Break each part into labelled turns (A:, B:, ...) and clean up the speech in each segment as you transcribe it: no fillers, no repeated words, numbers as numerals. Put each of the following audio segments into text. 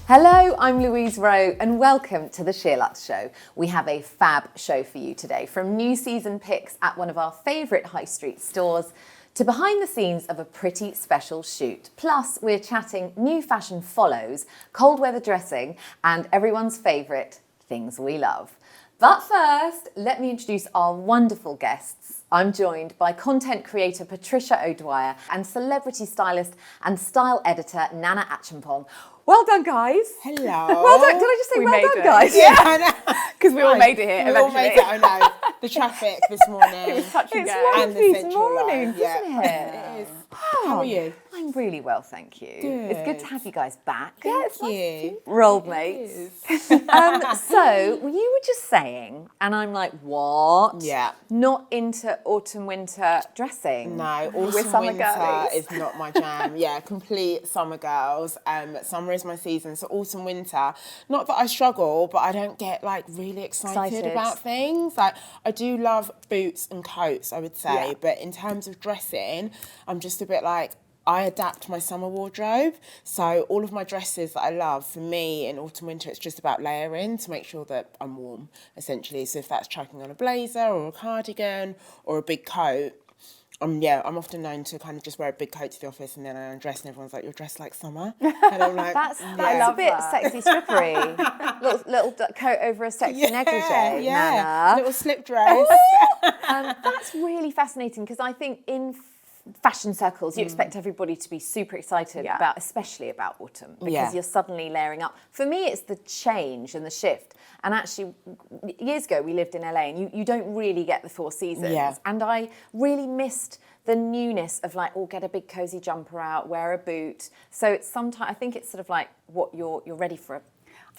A: Hello, I'm Louise Roe and welcome to the SheerLuxe show. We have a fab show for you today, from new season picks at one of our favourite high street stores to behind the scenes of a pretty special shoot. Plus, we're chatting new fashion follows, cold weather dressing and everyone's favourite things we love. But first, let me introduce our wonderful guests. I'm joined by content creator Patricia O'Dwyer and celebrity stylist and style editor Nana Acheampong. Well done, guys.
B: Hello.
A: Well done. Did I just say well done, guys?
B: Yeah, I know.
C: Because we all made it here eventually.
B: We all made it, I know. The traffic this morning.
C: It was touch and
A: It's
C: go.
A: one
B: And
A: of
B: the
A: these
B: central
A: mornings,
B: line.
A: isn't it?
B: It is.
A: Oh,
B: How are you?
A: I'm really well, thank you. It's good to
B: Good.
A: have you guys back.
B: Thank you.
A: Rolled mates. So you were just saying, and I'm like, what?
B: Yeah.
A: Not into autumn winter dressing.
B: No,
C: We're
B: autumn
C: summer
B: winter
C: girlies.
B: is not my jam. Yeah, complete summer girls. Summer is my season. So autumn winter, not that I struggle, but I don't get like really excited about things. Like I do love boots and coats, I would say,
C: Yeah.
B: but in terms of dressing, I'm just a bit like, I adapt my summer wardrobe. So all of my dresses that I love, for me in autumn winter, it's just about layering to make sure that I'm warm, essentially. So if that's chucking on a blazer or a cardigan or a big coat, I'm often known to kind of just wear a big coat to the office and then I undress and everyone's like, you're dressed like summer. And I'm like,
A: That's
C: love
A: a bit
C: that.
A: sexy strippery. little coat over a sexy negligee, Nana.
B: little slip dress.
A: That's really fascinating because I think in fashion circles you expect everybody to be super excited
C: Yeah.
A: about, especially about autumn, because
B: Yeah.
A: you're suddenly layering up. For me, it's the change and the shift. And actually, years ago we lived in LA, and you don't really get the four seasons.
B: Yeah.
A: And I really missed the newness of like, oh, get a big cozy jumper out, wear a boot. So it's sometimes I think it's sort of like what you're ready for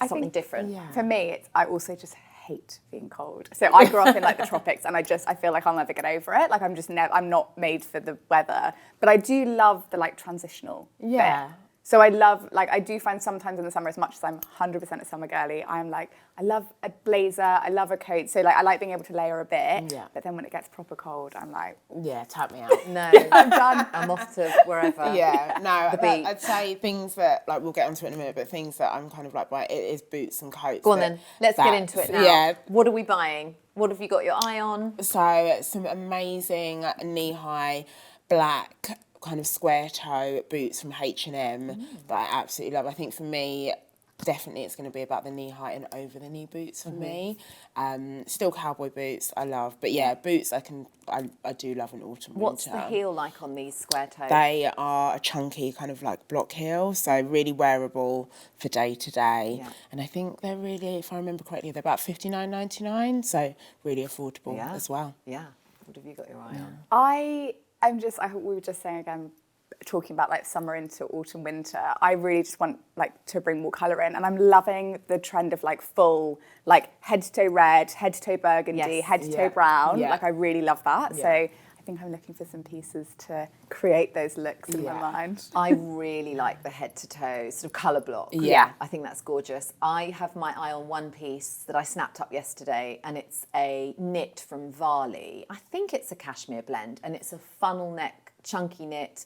A: something different.
B: Yeah.
C: For me, I also just hate being cold. So I grew up in like the tropics, and I feel like I'll never get over it. Like I'm not made for the weather. But I do love the like transitional
B: Yeah.
C: bit. So I love, like, I do find sometimes in the summer, as much as I'm 100% a summer girly, I'm like, I love a blazer, I love a coat. So like, I like being able to layer a bit.
B: Yeah.
C: But then when it gets proper cold, I'm like,
B: Yeah, tap me out.
A: No,
C: I'm done.
A: I'm off to wherever.
B: Yeah, no,
A: The beach.
B: I'd say things that, like, we'll get onto it in a minute, but things that I'm kind of like, right, it is boots and coats.
A: Go on then, let's get into it now.
B: Yeah.
A: What are we buying? What have you got your eye on?
B: So, some amazing knee-high black kind of square toe boots from H&M that I absolutely love. I think for me, definitely it's going to be about the knee-high and over-the-knee boots for me. Still cowboy boots, I love. But yeah, boots I do love in autumn,
A: What's
B: winter.
A: the heel like on these square toes?
B: They are a chunky kind of like block heel, so really wearable for day to day.
A: Yeah.
B: And I think they're really, if I remember correctly, they're about $59.99, so really affordable as well.
A: Yeah. What have you got your eye on?
C: we were just saying again, talking about like summer into autumn, winter, I really just want like to bring more colour in, and I'm loving the trend of like full, like head to toe red, head to toe burgundy,
A: Yes.
C: head to toe
B: Yeah.
C: brown.
B: Yeah.
C: Like I really love that.
B: Yeah.
C: So I think I'm looking for some pieces to create those looks in
B: Yeah.
C: my mind.
A: I really like the head to toe sort of colour block.
B: Yeah.
A: I think that's gorgeous. I have my eye on one piece that I snapped up yesterday, and it's a knit from Varley. I think it's a cashmere blend, and it's a funnel neck, chunky knit.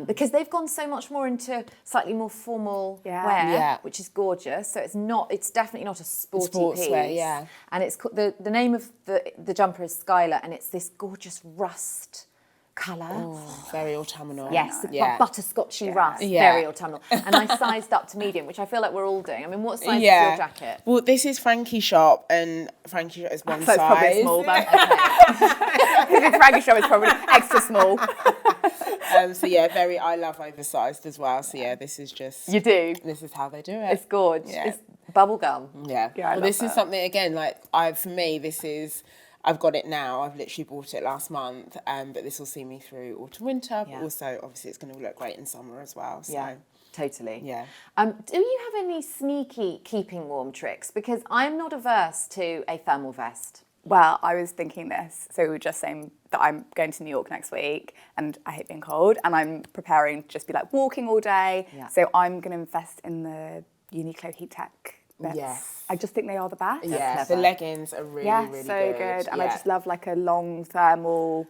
A: Because they've gone so much more into slightly more formal
C: Yeah.
A: wear,
B: Yeah.
A: which is gorgeous. So it's definitely not a sporty piece.
B: Sportswear, yeah.
A: And it's the name of the jumper is Skylar, and it's this gorgeous rust colour.
B: Very autumnal.
A: Yes, the
B: Yeah.
A: butterscotchy rust,
B: Yeah.
A: very autumnal. And I sized up to medium, which I feel like we're all doing. I mean, what size is
B: Yeah.
A: your jacket?
B: Well, this is Frankie Shop, and Frankie Shop is one
C: So it's
B: size.
C: probably a small then.
A: Okay.
C: Frankie show is probably extra small.
B: So yeah, I love oversized as well. So yeah, this is just,
C: You do.
B: this is how they do it.
A: It's gorgeous.
B: Yeah.
A: It's bubble gum.
B: Yeah.
C: Yeah, I
B: Well,
C: love
B: this is
C: that.
B: something, again, like, for me, this is, I've got it now. I've literally bought it last month, but this will see me through autumn, winter, but
A: Yeah.
B: also, obviously, it's going to look great in summer as well. So,
A: Yeah, totally.
B: Yeah.
A: Do you have any sneaky keeping warm tricks? Because I'm not averse to a thermal vest.
C: Well, I was thinking this. So we were just saying that I'm going to New York next week and I hate being cold and I'm preparing to just be like walking all day.
A: Yeah.
C: So I'm going to invest in the Uniqlo Heat Tech bits.
B: Yes.
C: I just think they are the best.
B: Yeah,
A: clever.
B: the leggings are really,
C: Yeah,
B: really
C: so
B: good.
C: good. And
B: yeah.
C: I just love like a long thermal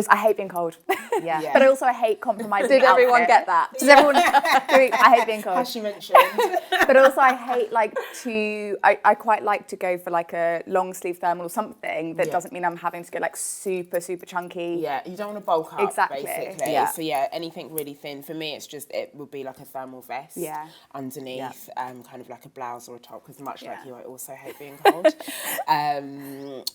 C: I hate being cold.
A: Yeah.
C: But also I hate compromising.
A: Did
C: the
A: everyone
C: outfit.
A: get that?
C: Does everyone? I hate being cold.
B: As she mentioned.
C: But also I hate I quite like to go for like a long sleeve thermal or something that doesn't mean I'm having to go like super, super chunky.
B: Yeah, you don't want to bulk up,
C: Exactly.
B: basically.
A: Yeah.
B: So yeah, anything really thin. For me, it would be like a thermal vest underneath, kind of like a blouse or a top, because much like you, I also hate being cold.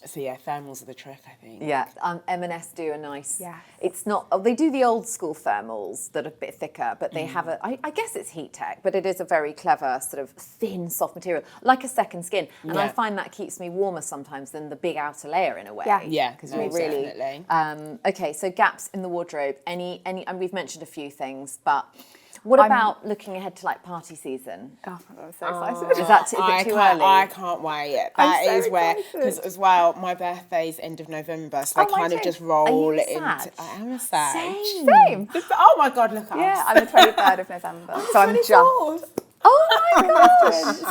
B: So yeah, thermals are the trick, I think.
A: Yeah, M&S do a nice.
C: Yeah.
A: It's not. They do the old school thermals that are a bit thicker, but they have I guess it's heat tech, but it is a very clever sort of thin, soft material, like a second skin. And I find that keeps me warmer sometimes than the big outer layer in a way.
B: Yeah,
A: because
B: no,
A: we really.
B: definitely.
A: Okay, so gaps in the wardrobe. Any, and we've mentioned a few things, but. What about looking ahead to like party season?
C: Oh my God, I'm so excited.
A: Is that a bit too early?
B: I can't wait. That
C: so
B: is where,
C: excited.
B: because as well, my birthday's end of November, so they kind of just roll
A: you
B: it
A: sad?
B: into. I am a sad.
C: Same.
B: Oh my God, look at us.
C: Yeah, I'm the 23rd of November. So I'm just.
B: 24th.
A: Oh my gosh!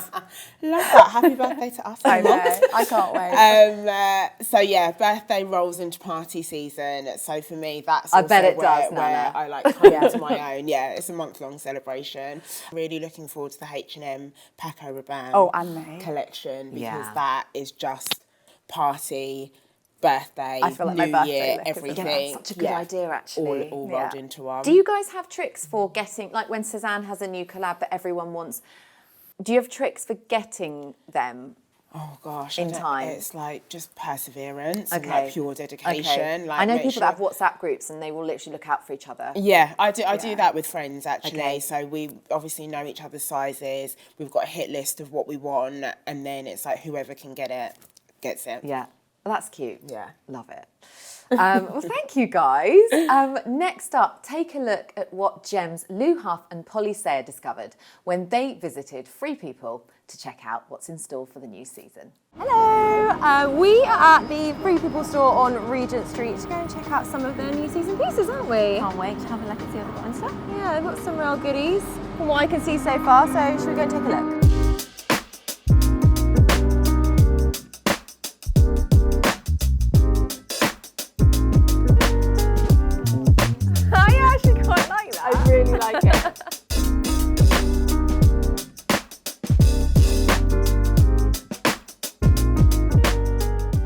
B: Love that. Happy birthday to us.
C: I know. I can't wait.
B: So yeah, birthday rolls into party season. So for me, that's
A: I
B: also
A: bet it
B: where,
A: does,
B: where
A: Nana.
B: I like come into my own. Yeah, it's a month-long celebration. Really looking forward to the H&M Paco Rabanne
C: and me.
B: collection, because
A: Yeah.
B: that is just party, birthday,
C: I feel like my
B: New
C: birthday
B: Year,
C: look is
B: everything.
A: Yeah, that's such a good idea, actually.
B: All rolled into one.
A: Do you guys have tricks for getting, like when Suzanne has a new collab that everyone wants, do you have tricks for getting them?
B: Oh gosh,
A: in time?
B: It's like just perseverance and
A: Okay.
B: like pure dedication.
A: Okay.
B: Like
A: I know
B: make
A: people
B: sure-
A: that have WhatsApp groups and they will literally look out for each other.
B: Yeah, I do that with friends actually.
A: Okay.
B: So we obviously know each other's sizes. We've got a hit list of what we want, and then it's like whoever can get it gets it.
A: Yeah, well, that's cute.
B: Yeah.
A: Love it. Well, thank you guys. Next up, take a look at what gems Lou Hough and Polly Sayer discovered when they visited Free People to check out what's in store for the new season.
D: Hello! We are at the Free People store on Regent Street to go and check out some of their new season pieces, aren't we?
E: Can't wait to have a look and see what they've got in stock.
D: Yeah, they've got some real goodies from what I can see so far, so should we go and take a look? I actually quite like that.
C: I really like it.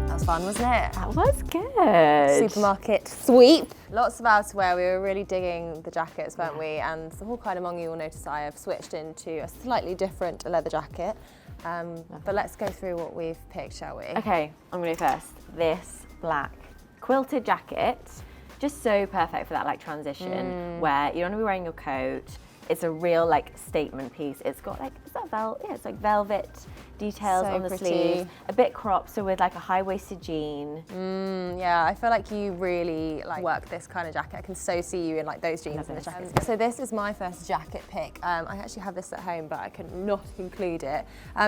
D: That was fun, wasn't it?
E: That was good.
D: Supermarket sweep. Lots of outerwear. We were really digging the jackets, weren't we? And the whole kind among you will notice I have switched into a slightly different leather jacket. But let's go through what we've picked, shall we?
E: Okay, I'm gonna go first. This black quilted jacket, just so perfect for that like transition where you don't want to be wearing your coat. It's a real like statement piece. It's got like, is that velvet? Yeah, it's like velvet details
D: So
E: on the
D: pretty.
E: sleeves, a bit cropped, so with like a high-waisted jean.
D: Yeah, I feel like you really like work this kind of jacket. I can so see you in like those jeans and the jacket. So this is my first jacket pick. I actually have this at home, but I could not include it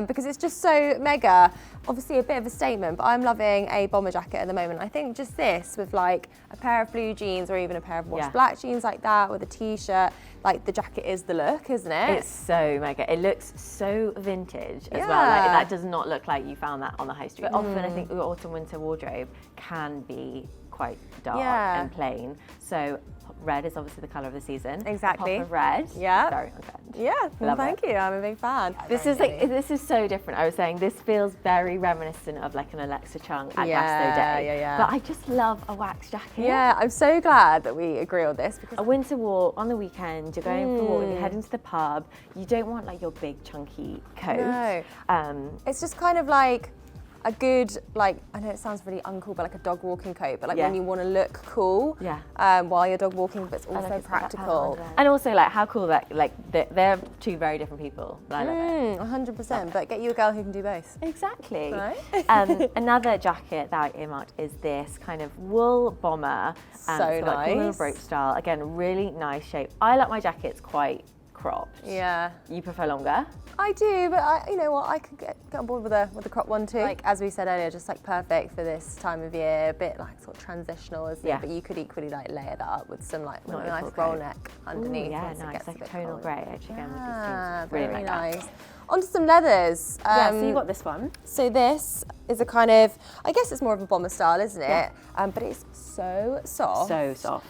D: because it's just so mega. Obviously a bit of a statement, but I'm loving a bomber jacket at the moment. I think just this with like a pair of blue jeans or even a pair of washed black jeans like that with a t-shirt, like the jacket is the look, isn't it?
E: It's so mega. It looks so vintage as well. Like that does not look like you found that on the high street. But often I think your autumn-winter wardrobe can be quite dark and plain. So red is obviously the colour of the season.
D: Exactly.
E: A pop of red.
D: Yeah.
E: Very on trend.
D: Yeah, well,
E: Love
D: thank
E: it.
D: you. I'm a big fan.
E: This is like, this is so different. I was saying this feels very reminiscent of like an Alexa Chung at Gusto Day.
D: Yeah.
E: But I just love a wax jacket.
D: Yeah, I'm so glad that we agree on this because
E: A winter walk on the weekend, you're going for a walk, you're heading to the pub, you don't want like your big chunky coat.
D: No. It's just kind of like a good, like, I know it sounds really uncool, but like a dog walking coat, but like when you want to look cool while you're dog walking, but it's also
E: It's got that
D: practical.
E: pattern. And also like how cool that like they're two very different people. I love it.
D: 100%, but get you a girl who can do both.
E: Exactly.
D: Right?
E: Another jacket that I earmarked is this kind of wool bomber.
D: So
E: it's got, like, a little
D: nice.
E: rope style. Again, really nice shape. I like my jackets quite cropped.
D: Yeah.
E: You prefer longer?
D: I do, but you know what? I could get on board with the crop one too. Like as we said earlier, just like perfect for this time of year. A bit like sort of transitional, isn't it? But you could equally like layer that up with some like
E: Not a
D: nice
E: full
D: roll
E: coat.
D: neck underneath.
E: Ooh, yeah,
D: once it
E: nice,
D: gets a
E: like
D: bit
E: tonal
D: cold.
E: grey. Actually, again with these
D: Yeah,
E: jeans. Really
D: very
E: like that.
D: nice. onto some leathers.
E: So you got this one.
D: So this is a kind of, I guess it's more of a bomber style, isn't it? But it's so soft.
E: So soft.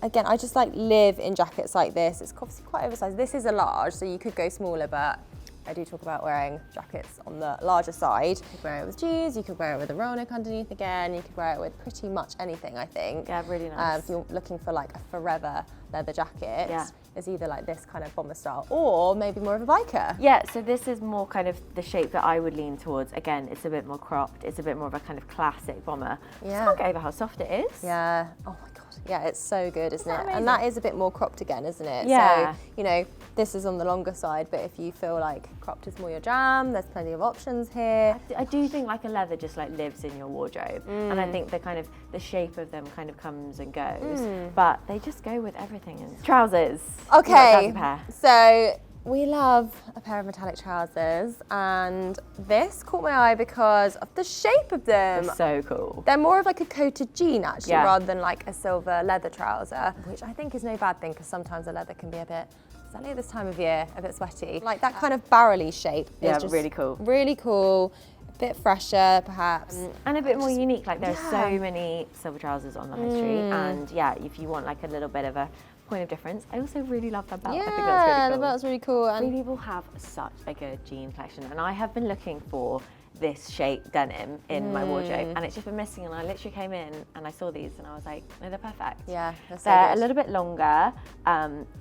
D: Again, I just like live in jackets like this. It's obviously quite oversized. This is a large, so you could go smaller, but I do talk about wearing jackets on the larger side. You could wear it with jeans, you could wear it with a roll neck underneath again, you could wear it with pretty much anything, I think.
E: Yeah, really nice.
D: If you're looking for like a forever leather jacket, it's either like this kind of bomber style or maybe more of a biker.
E: Yeah, so this is more kind of the shape that I would lean towards. Again, it's a bit more cropped. It's a bit more of a kind of classic bomber.
D: Yeah.
E: Just can't get over how soft it is.
D: Yeah. Oh my God. Yeah, it's so good, isn't it?
E: Amazing?
D: And that is a bit more cropped again, isn't it?
E: Yeah.
D: So, you know, this is on the longer side, but if you feel like cropped is more your jam, there's plenty of options here.
E: I do think like a leather just like lives in your wardrobe, and I think the shape of them kind of comes and goes, but they just go with everything. And trousers.
D: Okay,
E: You've got a pair.
D: so we love a pair of metallic trousers, and this caught my eye because of the shape of them.
E: They're so cool.
D: They're more of like a coated jean actually,
E: Yeah.
D: rather than like a silver leather trouser, which I think is no bad thing because sometimes the leather can be a bit, certainly at this time of year, a bit sweaty. Like that kind of barrel-y shape
E: Yeah,
D: is just
E: really cool.
D: Really cool, a bit fresher perhaps.
E: And a bit more unique. Like there are so many silver trousers on the high street, and yeah, if you want like a little bit of a point of difference, I also really love that belt.
D: Yeah,
E: I think that's really cool.
D: the belt's really cool.
E: Free
D: And
E: People have such a good jean collection, and I have been looking for this shape denim in my wardrobe, and it's just been missing. And I literally came in and I saw these, and I was like, no, they're perfect.
D: yeah, they're so
E: They're
D: good.
E: a little bit longer.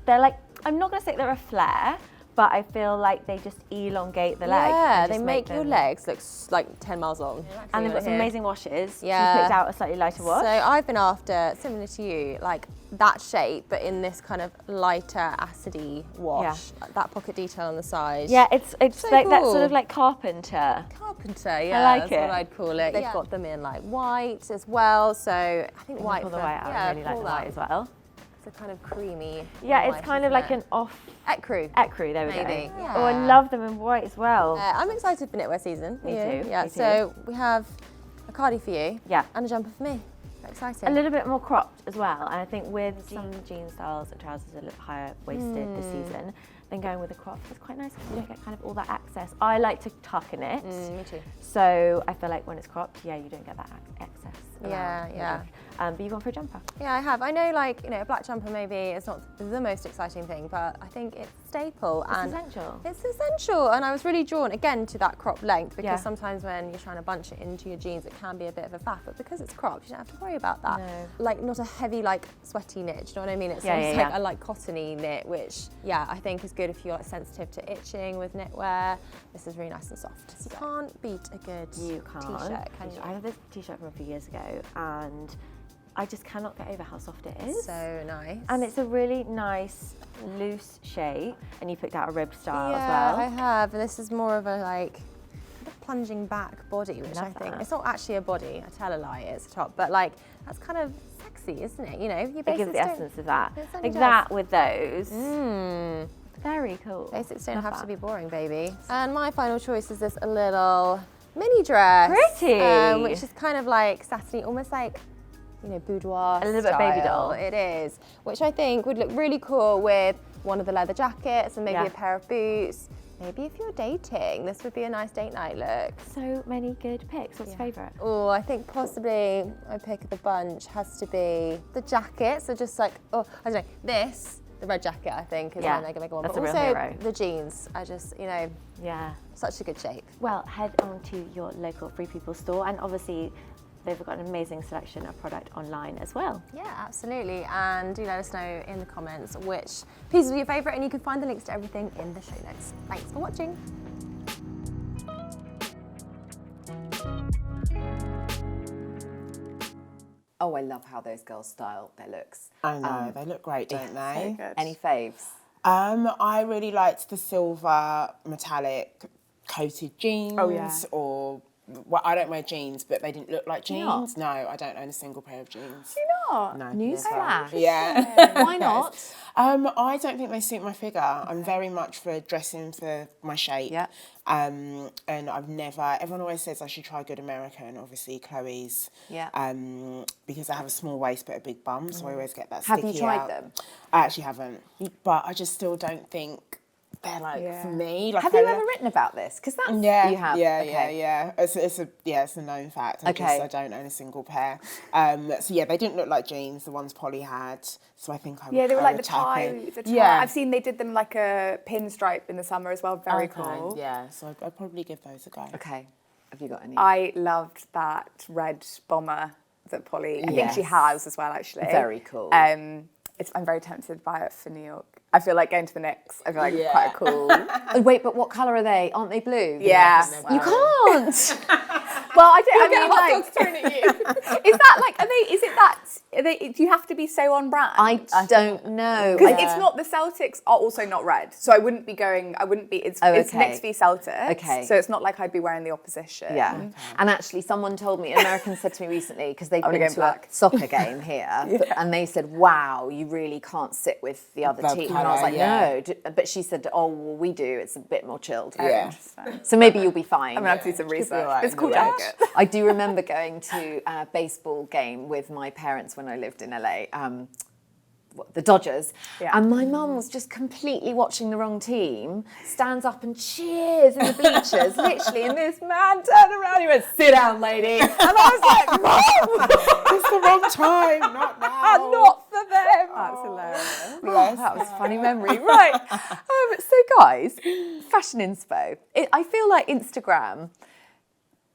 E: They're like, I'm not gonna say they're a flare, but I feel like they just elongate the leg.
D: Yeah,
E: and
D: they
E: just
D: make your
E: them-
D: legs look like 10 miles long.
E: And they've got some amazing washes.
D: Yeah.
E: So you picked out a slightly lighter wash.
D: So I've been after, similar to you, like that shape, but in this kind of lighter acidy wash. That pocket detail on the side.
E: Yeah, it's
D: So
E: like that
D: cool.
E: sort of like carpenter.
D: Carpenter, yeah,
E: like
D: that's
E: it.
D: what I'd call it. They've got them in like white as well, so I think white
E: Pull the
D: for-
E: white out.
D: yeah,
E: I really like
D: pull
E: the white as well.
D: It's a kind of creamy.
E: Yeah,
D: white,
E: it's kind of
D: isn't
E: like
D: it?
E: an off
D: ecru.
E: ecru. There we
D: Maybe.
E: go.
D: Yeah.
E: Oh, I love them in white as well.
D: I'm excited for knitwear season.
E: Me
D: You?
E: too,
D: Yeah,
E: me too.
D: so we have a cardi for you.
E: Yeah.
D: And a jumper for me. Exciting.
E: A little bit more cropped as well, and I think with some jean styles and trousers a little higher waisted this season, then going with a crop is quite nice because you don't get kind of all that excess. I like to tuck in it,
D: Me too.
E: so I feel like when it's cropped, yeah, you don't get that excess.
D: Yeah,
E: around.
D: yeah.
E: But you've gone for a jumper.
D: Yeah, I have. I know, like, you know, a black jumper maybe is not the most exciting thing, but I think it's staple
E: It's
D: and
E: essential.
D: it's essential. And I was really drawn again to that crop length because
E: Yeah.
D: sometimes when you're trying to bunch it into your jeans, it can be a bit of a faff. But because it's cropped, you don't have to worry about that.
E: No.
D: Like, not a heavy, like, sweaty knit. Do you know what I mean? It's
E: Yeah,
D: almost
E: yeah,
D: like
E: yeah.
D: a like cottony knit, which I think is good if you're like, sensitive to itching with knitwear. This is really nice and soft. You can't beat a good
E: You can't.
D: t-shirt, can you?
E: I had this t-shirt from a few years ago, and I just cannot get over how soft it is.
D: So nice.
E: And it's a really nice, loose shape, and you picked out a ribbed style
D: Yeah,
E: as
D: I
E: well.
D: have. And this is more of a like kind of plunging back body, which I
E: Love
D: think
E: that.
D: it's not actually a body. I tell a lie, it's a top, but like that's kind of sexy, isn't it? You know, your
E: It gives
D: basics
E: the
D: don't,
E: essence of that.
D: It certainly
E: Like
D: does.
E: that with those. Very cool.
D: Basics don't
E: Love
D: have
E: that.
D: to be boring, baby. And my final choice is this little mini dress,
E: Pretty.
D: which is kind of like satiny, almost like, you know, boudoir
E: A little bit baby
D: style.
E: doll.
D: It is, which I think would look really cool with one of the leather jackets and maybe
E: Yeah.
D: a pair of boots. Maybe if you're dating, this would be a nice date night look.
E: So many good picks. What's your favourite?
D: Oh, I think possibly my pick of the bunch has to be the jacket. So just like, I don't know, the red jacket, I think, is
E: Yeah,
D: my mega one.
E: that's
D: But
E: a real
D: also
E: hero.
D: the jeans, I just, you know,
E: Yeah.
D: such a good shape.
E: Well, head on to your local Free People store, and obviously they've got an amazing selection of product online as well.
D: Yeah, absolutely. And do let us know in the comments which pieces were your favourite, and you can find the links to everything in the show notes. Thanks for watching.
A: Oh, I love how those girls style their looks.
B: I know, they look great, don't they?
C: Good.
A: Any faves?
B: I really liked the silver metallic coated jeans.
C: Oh, yeah.
B: Or, well, I don't wear jeans, but they didn't look like
A: you not?
B: jeans. No, I don't own a single pair of jeans.
C: not?
B: No.
A: Newsflash.
B: Yeah.
A: Why not?
B: I don't think they suit my figure. I'm very much for dressing for my shape.
A: Yeah.
B: And I've never, everyone always says I should try Good American, obviously Chloe's.
A: Yeah.
B: Because I have a small waist but a big bum, so I always get that
A: Have
B: sticky
A: you tried
B: out.
A: them?
B: I actually haven't, but I just still don't think they're like
C: Yeah.
B: for me. Like,
A: Have you ever written about this? Because that's
B: Yeah,
A: you have.
B: yeah. It's a known fact. I don't own a single pair. So yeah, they didn't look like jeans. The ones Polly had. So I think I would.
C: Yeah, they were
B: I
C: like
B: would
C: the
B: tap
C: tie.
B: in.
C: Yeah, I've seen they did them like a pinstripe in the summer as well. Very
B: Okay,
C: cool.
B: Yeah, so I'd probably give those a go.
A: Okay. Have you got any?
C: I loved that red bomber that Polly. I think she has as well, actually.
A: Very cool.
C: I'm very tempted to buy it for New York. I feel like going to the Knicks. I feel like quite a cool.
A: Oh, wait, but what colour are they? Aren't they blue?
C: Yeah.
A: You can't.
C: Well, I don't. I mean,
D: hot
C: like,
D: dogs thrown at you.
C: is that like? Are they? Is it that? Are they? Do you have to be so on brand?
A: I don't know.
C: Because it's not. The Celtics are also not red, so I wouldn't be going. I wouldn't be. It's Knicks v Celtics.
A: Okay.
C: So it's not like I'd be wearing the opposition.
A: Yeah. And actually, someone told me, an American said to me recently, because they've been to
C: black.
A: a soccer game here, and they said, wow, you really can't sit with the other team. And I was like, no. But she said, oh, well, we do. It's a bit more chilled.
C: Yeah. Interesting.
A: So maybe you'll be fine.
C: I'm gonna have to do some research.
B: right
C: It's a cool
B: in the
C: jacket.
A: I do remember going to a baseball game with my parents when I lived in LA, the Dodgers, and my mum was just completely watching the wrong team, stands up and cheers in the bleachers, literally, and this man turned around, he went, sit down, lady. And I was like, Mum!
B: It's the wrong time, not now.
A: Not for them.
C: That's hilarious.
A: Oh, that was a funny memory. Right. So guys, fashion inspo. I feel like Instagram,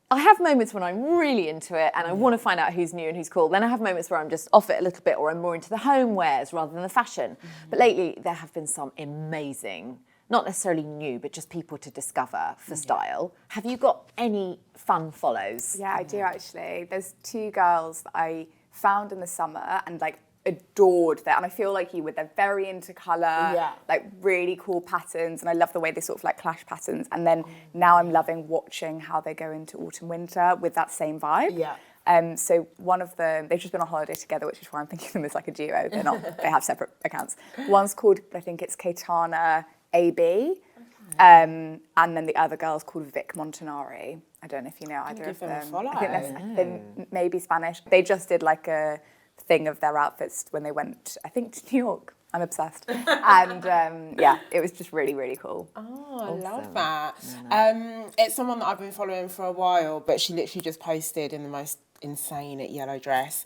A: I have moments when I'm really into it and I want to find out who's new and who's cool. Then I have moments where I'm just off it a little bit or I'm more into the homewares rather than the fashion. But lately there have been some amazing, not necessarily new, but just people to discover for style. Have you got any fun follows?
C: Yeah, I do actually. There's two girls that I found in the summer and like adored that, and I feel like you would. They're very into colour, like really cool patterns, and I love the way they sort of like clash patterns. And then now I'm loving watching how they go into autumn winter with that same vibe.
B: Yeah.
C: So one of them, they've just been on holiday together, which is why I'm thinking of them as like a duo. They're not. They have separate accounts. One's called, I think it's Kaitana AB, and then the other girl's called Vic Montanari. I don't know if you know either of them. I think they're maybe Spanish. They just did like a thing of their outfits when they went, I think, to New York. I'm obsessed. And yeah, it was just really, really cool.
B: Oh, I love that. It's someone that I've been following for a while, but she literally just posted in the most insane yellow dress.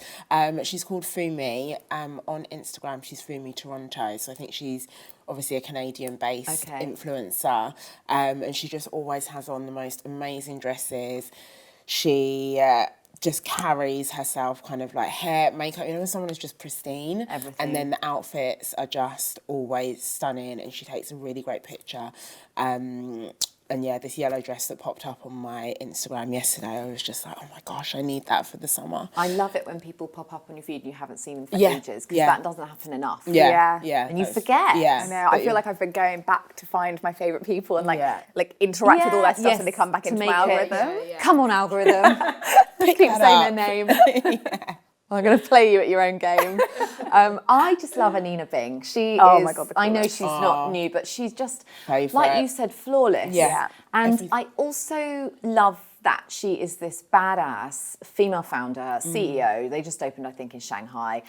B: She's called Fumi. On Instagram, she's Fumi Toronto. So I think she's obviously a Canadian-based influencer. And she just always has on the most amazing dresses. She just carries herself kind of like hair, makeup, you know, when someone is just pristine.
A: Everything.
B: And then the outfits are just always stunning and she takes a really great picture. And yeah, this yellow dress that popped up on my Instagram yesterday, I was just like, oh my gosh, I need that for the summer.
A: I love it when people pop up on your feed and you haven't seen them for ages, because that doesn't happen enough.
B: Yeah.
A: And you forget.
B: Yeah.
C: I know. I feel like I've been going back to find my favourite people and like interact with all their stuff, and they come back into my algorithm.
A: Come on, algorithm. Keep saying their name. I'm going to play you at your own game. I just love Anina Bing. She is,
C: my God,
A: I know she's not new, but she's just, like you said, flawless.
B: Yeah.
A: And I also love that she is this badass female founder, CEO. They just opened, I think, in Shanghai.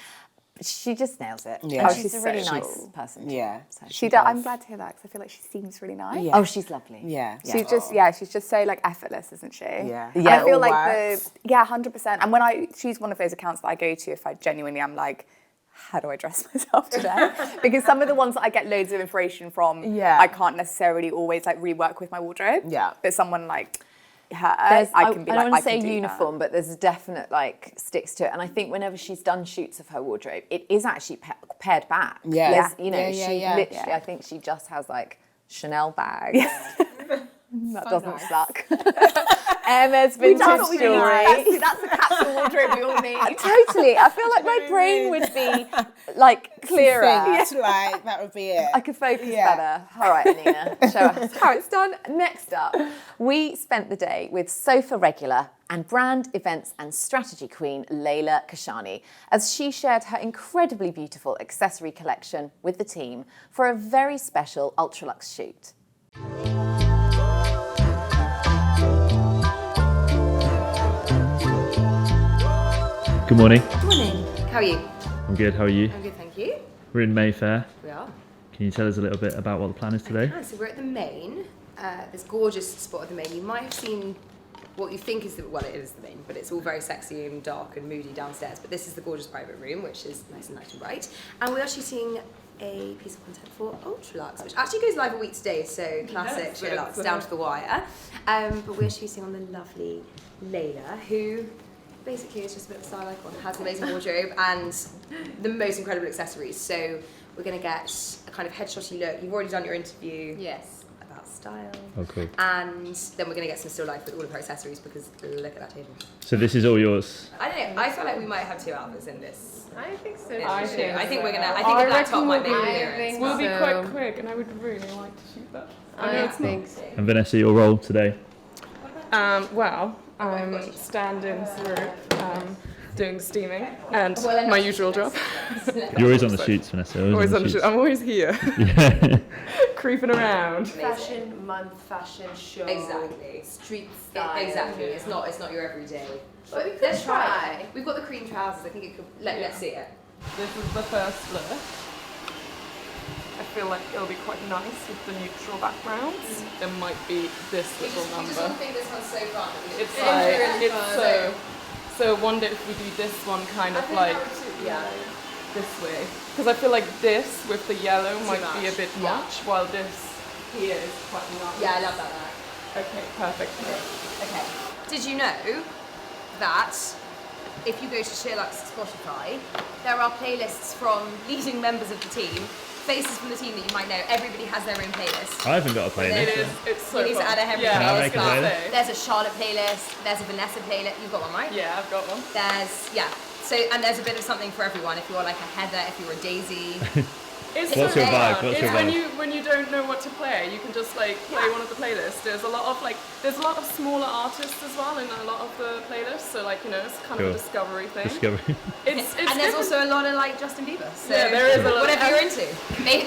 A: She just nails it.
B: Yeah.
A: And she's a really
C: so
A: nice
C: cool.
A: person.
B: Yeah.
A: So
C: She does. I'm glad to hear that because I feel like she seems really nice.
B: Yeah.
A: Oh, she's lovely.
B: Yeah.
C: She's just so like effortless, isn't she?
B: Yeah.
C: And
A: Yeah,
C: I feel
B: it
C: like
B: works.
C: 100%. And when she's one of those accounts that I go to if I genuinely am like, how do I dress myself today? Because some of the ones that I get loads of inspiration from, I can't necessarily always like rework with my wardrobe.
B: Yeah.
C: But someone like her,
A: I
C: can be
A: don't
C: like,
A: want
C: I
A: to say
C: can do
A: uniform, but there's a definite like sticks to it. And I think whenever she's done shoots of her wardrobe, it is actually pared back.
B: Yeah.
A: There's, you know,
B: Yeah,
A: she
B: yeah.
A: literally, I think she just has like Chanel bags. That doesn't suck. Emma's vintage jewellery.
C: That's the capsule wardrobe we all need.
A: Totally. I feel like my brain would be like clearer.
B: Like, that would be it.
A: I could focus better. All right, Anina, show us how it's done. Next up, we spent the day with sofa regular and brand events and strategy queen Lelia Kashani as she shared her incredibly beautiful accessory collection with the team for a very special UltraLuxe shoot.
F: Good morning.
G: Morning. How are you?
F: I'm good. How are you?
G: I'm good, thank you.
F: We're in Mayfair.
G: We are.
F: Can Can you tell us a little bit about what the plan is today?
G: So we're at the main, this gorgeous spot at the main. You might have seen what you think is well, it is the main, but it's all very sexy and dark and moody downstairs. But this is the gorgeous private room, which is nice and light and bright. And we are shooting a piece of content for UltraLuxe, which actually goes live a week today, so classic SheerLuxe, down to the wire. But we're shooting on the lovely Lelia, who basically is just a bit of a style icon, has an amazing wardrobe and the most incredible accessories. So we're going to get a kind of headshotty look. You've already done your interview.
A: Yes.
G: About style.
F: Oh, cool.
G: And then we're going to get some still life with all of her accessories because look at that table.
F: So this is all yours.
G: I don't know. I feel like we might have 2 outfits in this.
A: I think so.
G: I think we're gonna. I think that top might make an appearance.
H: We'll be quite quick, and I would really like to shoot that.
A: I think so.
F: And Vanessa, your role today?
H: Well, I'm stand-in through doing steaming and my usual job.
F: You're always on the shoots, Vanessa.
H: Always on the shoot. I'm always here,
F: Yeah.
H: creeping around.
A: Fashion month, fashion show.
G: Exactly.
A: Street style.
G: Exactly. It's not your everyday.
A: But we could
G: Let's
A: try.
G: We've got the cream trousers. I think it could. Let's see it.
H: This is the first look. I feel like it'll be quite nice with the neutral backgrounds. There might be this little
G: We just
H: number.
G: think this one's so fun.
H: It's like it's so one day if we do this one kind of like this way, because I feel like this with the yellow might be a bit much, while this here is quite nice.
G: Yeah, I love that.
H: Okay, perfect.
G: Okay. Did you know that if you go to SheerLuxe Spotify, there are playlists from leading members of the team, faces from the team that you might know. Everybody has their own playlist.
F: I haven't got a playlist.
H: It's so
G: We need to
H: fun.
G: add a Henry
H: Yeah,
F: Can I
H: I was
F: make a
H: gonna
F: playlist?
H: say.
G: There's a Charlotte playlist. There's a Vanessa playlist. You've got one, right?
H: Yeah, I've got one.
G: There's So and there's a bit of something for everyone. If you're like a Heather, if you're a Daisy.
H: It's
F: What's
H: so
F: your vibe?
H: fun.
F: What's
H: It's
F: your vibe?
H: when you don't know what to play, you can just like play one of the playlists. There's a lot of smaller artists as well in a lot of the playlists. So like it's kind of a discovery thing.
F: Discovery.
H: It's
G: And there's
H: different.
G: also a lot of like Justin Bieber. So
H: Yeah, there is a lot.
G: whatever you're into.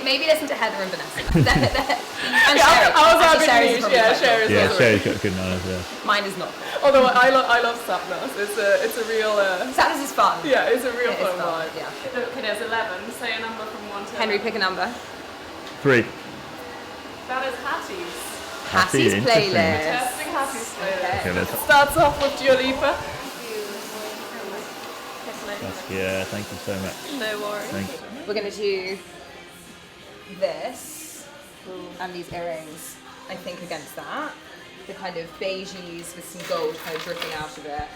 G: Maybe listen to Heather and Vanessa. And
H: Yeah,
G: Sherry.
H: I was
G: Actually,
H: happy
G: Sherry's
H: to
G: probably quite
H: Sherry's
F: Yeah,
H: also
F: Sherry's got good knowledge, yeah.
G: cool. Mine is not.
H: Although I love Sapnas. It's a real
G: Sadness is fun.
H: yeah, it's a real
G: It is
H: fun
G: fun,
H: vibe.
G: yeah.
H: Okay, there's 11. Say a number from 1 to
G: Henry,
H: 11.
G: pick a number.
F: 3.
H: That is Hattie's.
G: Hattie's
F: interesting.
G: playlist.
H: Testing Hattie's playlist.
F: Okay, let's,
H: Starts off with Dua Lipa.
F: yeah, thank you so much.
H: No worries.
F: Thank you.
G: We're going to do this and these earrings, I think, against that. The kind of beiges with some gold kind of dripping out of it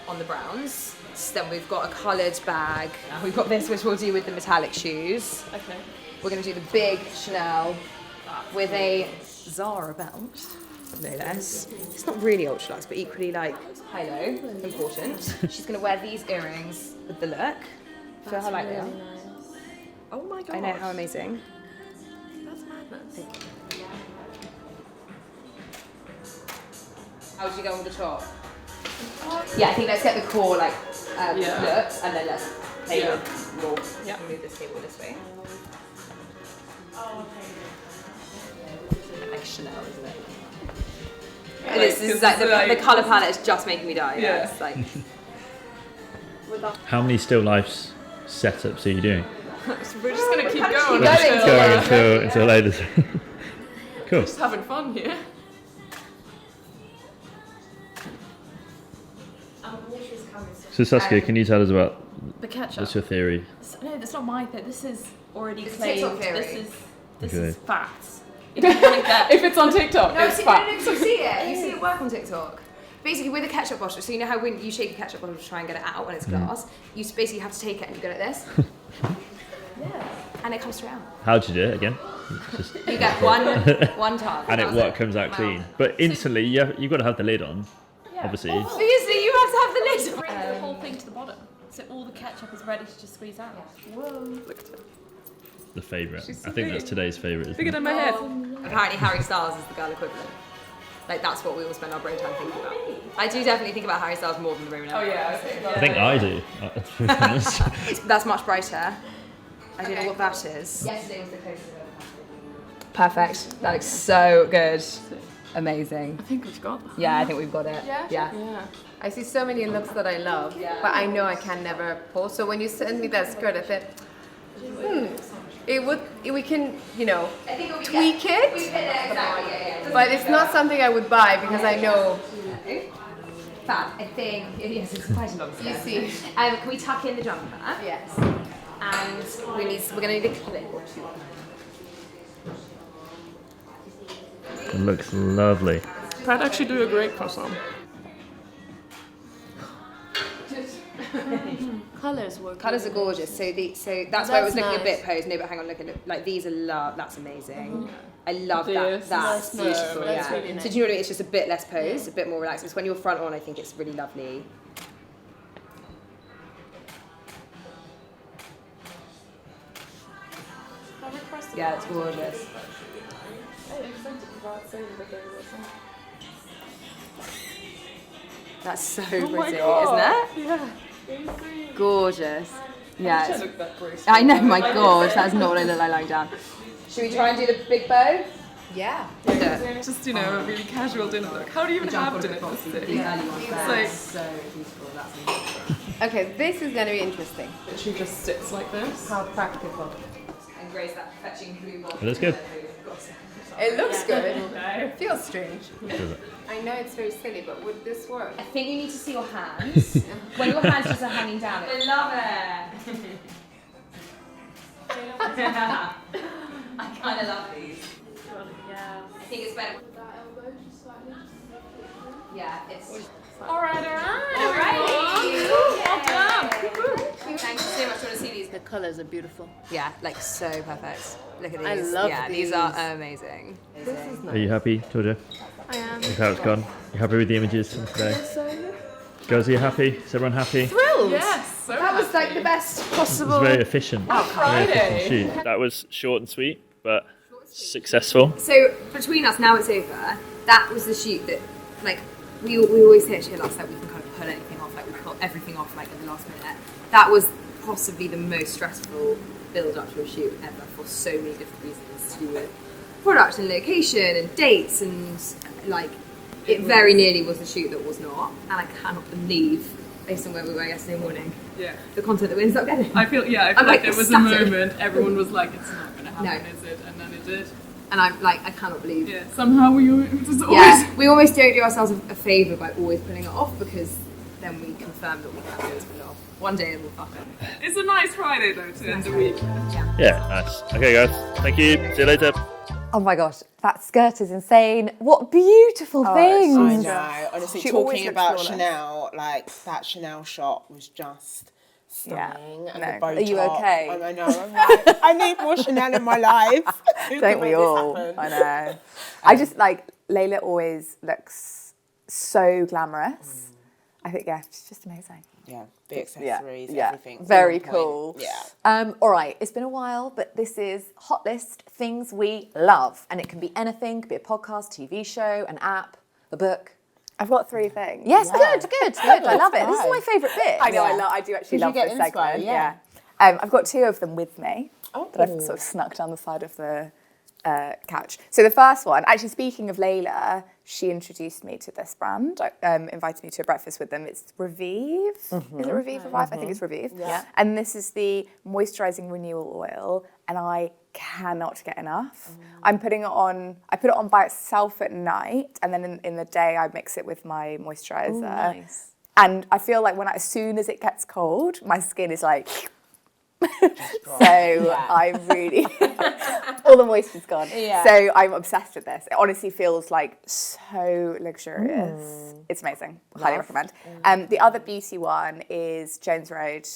G: on the browns. So then we've got a coloured bag. We've got this, which we'll do with the metallic shoes.
H: Okay.
G: We're going to do the big Chanel with a Zara belt. No less. It's not really UltraLuxe, but equally like high-low, important. She's going to wear these earrings with the look. Feel how light they are.
H: Oh my god.
G: I know, how amazing.
H: That's madness.
G: How would you go on with the top? Yeah, I think let's get the core like looks and then let's play with more.
H: Yeah.
G: Move this table this way. Like Chanel, isn't it?
H: Yeah,
G: This is like the colour palette is just making me die.
H: Yeah.
G: It's like
F: How many still lifes setups are you doing?
H: We're just gonna keep going.
G: keep going.
F: Going until later. Cool.
H: Just having fun here.
F: So Saskia, can you tell us about
I: The ketchup.
F: what's your theory?
I: No, that's not my thing. This is already
G: It's
I: claimed.
G: TikTok theory.
I: This
F: Okay.
I: is facts. If you want to get
H: If it's on TikTok, it's fact.
G: you see it. You see it work on TikTok. Basically, with a ketchup bottle, so you know how when you shake a ketchup bottle to try and get it out when it's glass, you basically have to take it and you go like this. And it comes straight out.
F: How'd you do it again? Just,
G: You get one time.
F: and it comes out clean. But instantly, you've got to have the lid on, obviously.
G: Obviously, you have to have the lid.
I: bring the whole thing to the bottom, so all the ketchup is ready to just squeeze out.
F: The favourite. I think that's today's favourite, isn't
H: Bigger
F: it?
H: than my head.
G: Apparently, Harry Styles is the girl equivalent. Like that's what we all spend our brain time thinking about. I do definitely think about Harry Styles more than the Roman
H: Oh
G: Empire.
H: yeah.
F: I think I do, to be honest.
G: That's much brighter. I don't know what that is. Yesterday was the closest. Perfect. That looks so good. Amazing.
H: I think we've got that.
G: Yeah, I think we've got it. Yeah.
H: Yeah.
A: I see so many looks that I love, but I know I can never pull. So when you send me that skirt, I thought,
J: We can, you know, tweak
G: We
J: it,
G: fit there exactly. Yeah.
J: but it's not something I would buy because I know.
G: Fab. I think yes, it's quite a long
J: You see.
G: Can we tuck in the jumper?
J: Yes.
G: And we're going to need a clip or two.
F: It looks lovely.
H: I'd actually do a great croissant.
J: Colours work.
G: Colours are gorgeous. So that's why I was looking a bit posed. No, but hang on, look at it. Like these are that's amazing. I love
H: This
G: That's
H: is
G: beautiful.
J: that's
G: Yeah.
J: really nice.
G: So do you know what I mean? It's just a bit less posed, a bit more relaxed. It's when you're front on. I think it's really lovely. Yeah, it's gorgeous. That's so pretty, isn't it?
H: Yeah.
G: Gorgeous. Yeah.
H: I look that graceful.
G: I know, my God, that's not what I look like lying down. Should we try and do the big bow?
J: Yeah.
H: Just, you know, a really casual dinner look. How do you even have dinner this day? It's like,
G: So beautiful, that's amazing.
J: Okay, this is going to be interesting.
H: she just sits like this.
J: How practical.
G: And Grace, that fetching blue bottle.
F: It looks good.
J: It looks good. It feels strange.
F: Does it?
J: I know it's very silly, but would this work?
G: I think you need to see your hands. When your hands just are hanging down. I love it. I kind of love these.
I: Yeah.
G: I think it's better. Yeah, it's.
H: Alright.
G: Alrighty.
H: Welcome.
G: Thank you so much. Want to see these?
J: The colours are beautiful.
G: Yeah, like so perfect. Look at these.
J: I love
G: yeah, these are amazing.
F: Are you happy, Georgia?
I: I am.
F: With how it's gone? You happy with the images from today? Girls, are you happy? Is everyone happy?
J: Thrilled.
H: Yes, so
J: That was like the best
F: It was
J: possible.
F: very efficient. Very efficient shoot. That was short and sweet, but successful.
G: So between us, now it's over. That was the shoot that, like, we always say at SheerLuxe that we can kind of pull anything off, like we pull everything off like at the last minute. That was possibly the most stressful build up to a shoot ever for so many different reasons to do with product and location and dates and like it very nearly was the shoot that was not, and I cannot believe, based on where we were yesterday morning, the content that we ended up getting.
H: I feel
G: I'm
H: like there was a
G: ecstatic.
H: moment everyone was like, it's not going to happen,
G: No.
H: is it? And then it did.
G: And I'm like, I cannot believe.
H: Yeah, somehow we just always...
G: Yeah, we almost don't do ourselves a favour by always putting it off, because then we confirm that we can't always put it off. One day it will fuck up.
H: It's a nice Friday though to end the week.
F: Yeah, nice. Okay, guys. Thank you. See you later.
A: Oh my gosh, that skirt is insane. What beautiful things.
B: I know. Honestly,
C: She always
B: talking
C: looks
B: about
C: flawless.
B: Chanel, like that Chanel shot was just stunning. And
C: no.
B: the bow
A: Are you
B: top.
A: okay?
B: I know. I'm like, I need more Chanel in my life. Who
C: Don't
B: can
C: we
B: make this
C: all?
B: happen?
C: I know. I just like Leila always looks so glamorous. I think she's just amazing.
B: Yeah, the accessories,
A: yeah.
B: everything.
A: Very
B: on point.
A: cool.
B: Yeah.
A: All right, it's been a while, but this is Hot List Things We Love. And it can be anything, could be a podcast, TV show, an app, a book.
C: I've got 3 things.
A: Yes, good. I love it. This is my favourite bit.
C: I know. I do actually
B: Did you
C: love
B: get
C: this
B: inspo?
C: segment.
B: Yeah.
C: I've got 2 of them with me that I've sort of snuck down the side of the couch. So the first one, actually speaking of Leila, she introduced me to this brand, invited me to a breakfast with them. It's Revive. Is it Revive? I think it's Revive.
A: Yeah.
C: And this is the moisturising renewal oil, and I cannot get enough. I'm putting it on, I put it on by itself at night, and then in the day I mix it with my moisturiser.
A: Nice.
C: And I feel like as soon as it gets cold, my skin is like... So I really, all the moisture's gone.
B: Yeah.
C: So I'm obsessed with this. It honestly feels like so luxurious. It's amazing. Highly recommend. The other beauty one is Jones Road,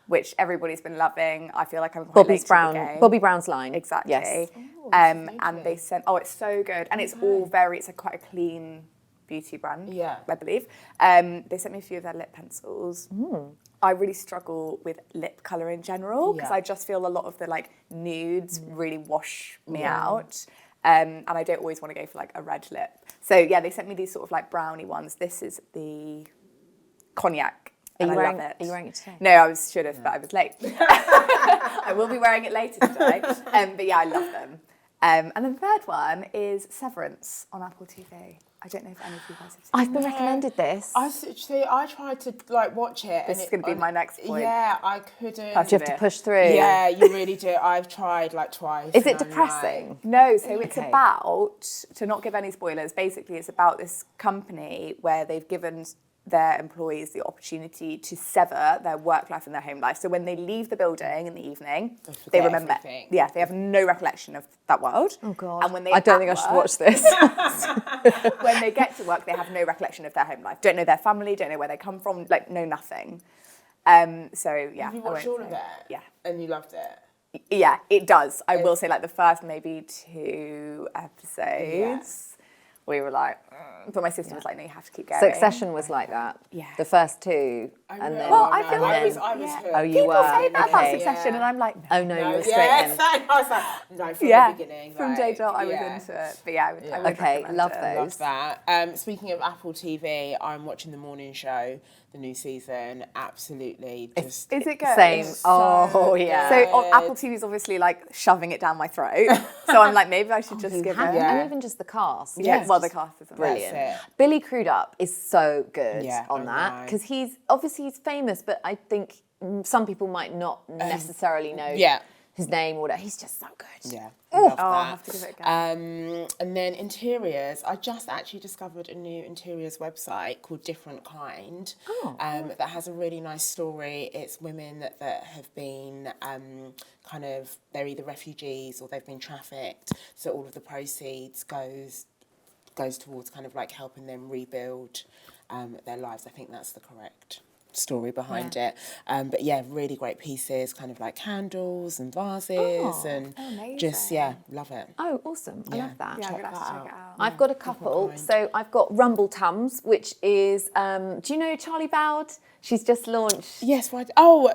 C: which everybody's been loving. I feel like I'm quite late to the game.
A: Bobby Brown's line.
C: Exactly.
A: Yes.
C: And they sent, it's so good. And it's all it's quite a clean beauty brand, I believe. They sent me a few of their lip pencils. I really struggle with lip colour in general because I just feel a lot of the like nudes really wash me out. And I don't always want to go for like a red lip. So they sent me these sort of like brownie ones. This is the cognac.
A: Are you
C: I
A: wearing
C: love it.
A: Are you wearing it today?
C: No, I should have, but I was late. I will be wearing it later today. But I love them. And then the third one is Severance on Apple TV. I don't know if any of you guys have seen
A: I've been recommended this.
B: I tried to like watch it.
C: This is going to be my next point.
B: Yeah, I couldn't.
A: Do you have to push through?
B: Yeah, you really do. I've tried like twice.
A: Is it
B: and I'm
A: depressing?
C: No, so it's about, to not give any spoilers, basically it's about this company where they've given their employees the opportunity to sever their work life and their home life. So when they leave the building in the evening, they remember,
B: everything.
C: yeah, they have no recollection of that world.
A: Oh God.
C: And when they
A: I don't think I should watch this.
C: when they get to work, they have no recollection of their home life. Don't know their family, don't know where they come from, like know nothing. So yeah.
B: Have you watched all of it?
C: Yeah.
B: And you loved it?
C: Yeah, it does. I will say like the first maybe 2 episodes, we were like, but my sister was like, no, you have to keep going.
A: Succession was like that.
C: Yeah.
A: The first 2, and then.
C: Well, I feel like
B: I was hooked.
A: Oh, you
C: people
A: were.
C: say that about
A: Okay.
C: Succession, and I'm like, no.
A: Oh no, you were straight
B: Yes,
A: in.
B: I was like, no, from
C: Yeah,
B: the beginning.
C: from
B: like,
C: day dot, I was
B: yeah.
C: into it. But yeah, I would
A: Okay,
C: recommend
A: love
C: it.
A: those.
B: Love that. Speaking of Apple TV, I'm watching the morning show, the new season. Absolutely, just
C: Is it good?
A: Same.
B: It's
A: Oh
B: so
A: yeah.
C: So on Apple TV is obviously like shoving it down my throat. So I'm like, maybe I should just give it.
A: And even just the cast.
C: Yeah, well, the cast is
A: Brilliant.
B: That's it.
A: Billy Crudup is so good
B: Yeah,
A: on
B: I
A: that
B: know.
A: because he's famous, but I think some people might not necessarily know
B: Yeah.
A: his name or whatever. He's just so good.
B: Yeah, love that.
C: I'll have to give it a go.
B: And then interiors, I just actually discovered a new interiors website called Different Kind that has a really nice story. It's women that have been kind of, they're either refugees or they've been trafficked. So all of the proceeds goes towards kind of like helping them rebuild their lives. I think that's the correct story behind it. But yeah, really great pieces, kind of like candles and vases and just, yeah, love it.
A: Oh, awesome. I love that.
C: Yeah, I'm going to have to check it out.
A: I've got a couple. So I've got Rumble Tums, which is, do you know Charlie Bowd? She's just launched.
B: Yes, right. Oh,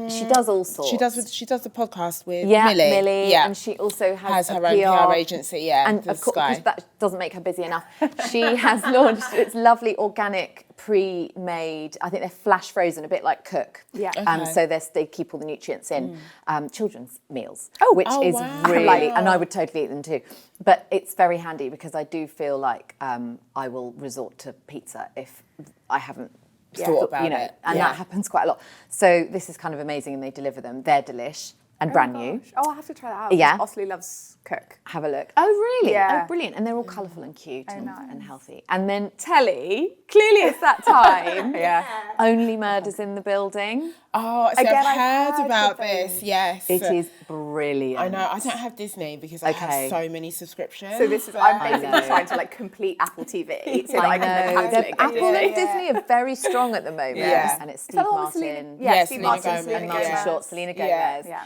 A: She does all sorts.
B: She does the podcast with
A: Millie.
B: Millie. Yeah,
A: And she also has
B: her
A: a
B: own PR agency. Yeah,
A: And
B: for
A: of course,
B: Sky.
A: because that doesn't make her busy enough, she has launched its lovely organic pre-made, I think they're flash frozen, a bit like Cook.
C: Yeah.
B: Okay.
A: So they keep all the nutrients in. Children's meals, which
B: Oh,
A: is
B: wow.
A: really, and I would totally eat them too. But it's very handy because I do feel like I will resort to pizza if I haven't
B: Thought about it.
A: and that happens quite a lot. So this is kind of amazing, and they deliver them. They're delish and brand new.
C: Oh, I'll have to try that out.
A: Yeah.
C: Osley loves Cook.
A: Have a look. Oh, really?
C: Yeah.
A: Oh, brilliant. And they're all colourful and cute and
C: nice.
A: healthy. And then telly, clearly it's that time.
C: Yeah.
A: Only Murders in the Building.
B: Oh, so
C: Again,
B: I've
C: I've
B: heard
C: heard
B: about
C: good
B: this.
C: things.
B: Yes,
A: It is brilliant.
B: I know. I don't have Disney because I have so many subscriptions.
C: So this is, I'm basically trying to like complete Apple TV so that I can then cancel it.
A: Apple and Disney are very strong at the moment.
B: Yeah.
A: And it's Steve
C: that the one with
A: Martin.
C: Selena-
B: Yeah,
C: Steve
B: Selena
C: Martin,
B: Gomez.
C: Selena
A: And Martin
C: Gomez.
A: Short, Selena Gomez.
B: Yeah.
C: Yeah.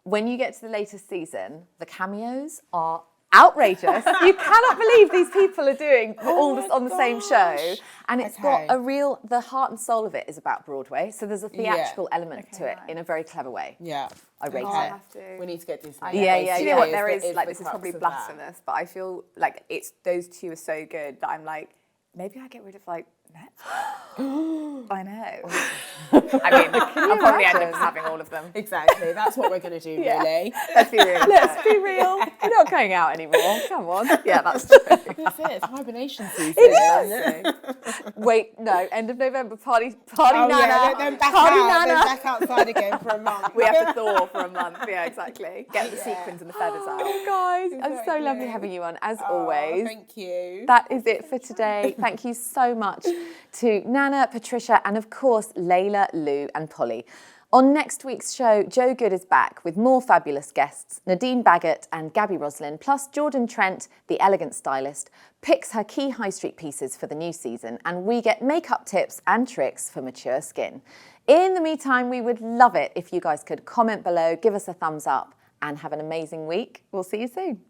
A: When you get to the latest season, the cameos are outrageous. You cannot believe these people are doing all this on the same show. And it's got a real, the heart and soul of it is about Broadway. So there's a theatrical element to it in a very clever way.
B: Yeah,
A: I rate
C: I'll
A: it.
C: have to.
B: we need to get Disney.
A: Yeah,
C: Do you know what?
B: It
C: There
B: is
C: is like
B: the
C: this is
B: crux
C: probably
B: of that.
C: blasphemous, but I feel like it's those two are so good that I'm like, maybe I get rid of like Netflix. I know. I mean, I'll probably end up having all of them.
B: Exactly. That's what we're going to do, really.
C: Let's be real.
A: Let's be real. We're not going out anymore. Come on.
C: Yeah, that's true.
B: That's it. It's hibernation season.
A: Wait, no. End of November. Party
B: Oh,
A: Nana.
B: yeah, then back
A: Party
B: out, then
A: Nana.
B: back outside again for a month.
C: We have to thaw for a month. Yeah, exactly. Get the sequins and the feathers out.
A: Guys, it's so lovely having you on, as always.
B: Thank you.
A: That is it for today. Thank you so much to Nana, Patricia, and of course, Layla, Lou, and Polly. On next week's show, Joe Good is back with more fabulous guests. Nadine Baggott and Gabby Roslin, plus Jordan Trent, the elegant stylist, picks her key high street pieces for the new season, and we get makeup tips and tricks for mature skin. In the meantime, we would love it if you guys could comment below, give us a thumbs up, and have an amazing week. We'll see you soon.